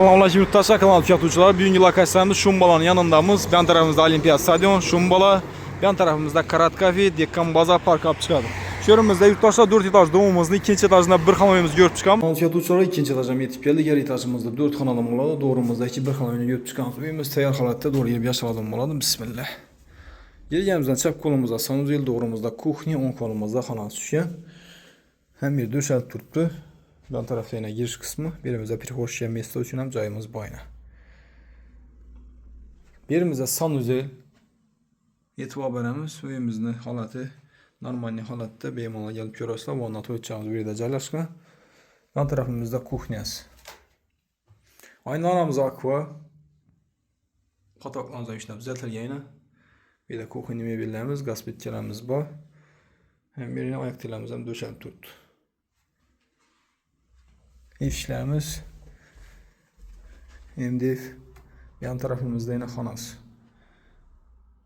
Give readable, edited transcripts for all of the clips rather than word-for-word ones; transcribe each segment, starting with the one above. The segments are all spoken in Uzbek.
Selamünaleyküm yurttaşlar, kanal tüketiciler. Bugünkü lokasyonumuz Şumbala'nın yanındamız. Yan tarafımızda Olimpiyat Stadion, Şumbala. Yan tarafımızda Karat Kafe, Dekkan Bazar Park yapıp çıkardı. Şu önümüzde yurttaşlar 4 etaj doğumumuzda ikinci etajında bir xonamimizni görüp çıkam. Kanal tüketiciler ikinci etajga yetib keldik. Yer etajımızda 4 xonam bo'ladi. Doğrumuzda 2 bir xonamini görüp çıkamiz. Uyimiz tayyor holatda doğru yeb yashagan bo'ladi. Bismillah. Gelganimizdan chap qo'limizda sanuzel, doğrumuzda kuxnya, o'ng qo'limizda xona tushgan. Hem bir döşelib turibdi. Yan tarafta yine giriş kısmı. Birimizde prixoshya mesle için hem joyimiz boyna. Birimizde sanuzel e'tibor beramiz. Uyimizni holati normal holatda bemalol kelib ko'rasizlar. Bu o'rnatib o'tishimiz bu yerda joylashgan. Yan tarafimizda kuxnyasi. Aynalamiz aqua. Qatoqlarimiz ishlab tuzatilgan. Bu yerda kuxnya mebellarimiz, gaz petkalarimiz bor. Hem birine oyoq telamiz ham döşelib turibdi. İşlerimiz MDF. Yan tarafımızda yine xonasi.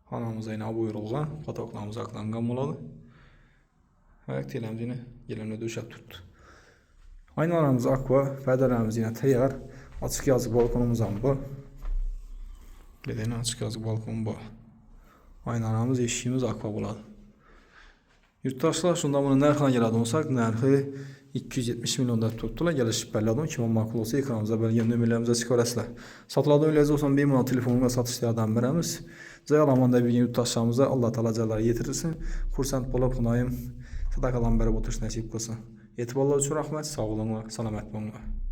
Xonamızda yine buyurulgan, qatoqlarimiz aqlangan bo'ladi. Oyoq telamiz yine yelimda döşab turibdi. Aynalarimiz aqua, perdelerimiz yine tayyor. Açık yazı balkonumuz ham bor. Yine açık yazı balkon bor. Aynalarimiz, eshigimiz aqua bo'ladi. Yurttaşlar, şunda bunun narxına geladigan olsak, narxi 270 milyondan tuttular. Gelişib belirladım. Kim ma'qul olsa ekranımıza belirlenen nömerlerimizə çıxarasızlar. Satıladigan uylarınız olsa bemalol telefonla satışlardan beramiz. Zayalamanda bir yurttaşlarımıza Allah Taala cəzalar yetirsin. Xursand bo'lib, xunoyim sadaqalan berib o'tirish nasib qilsin. E'tiborlar uchun rahmat. Sog' bo'linglar, salomat bo'linglar.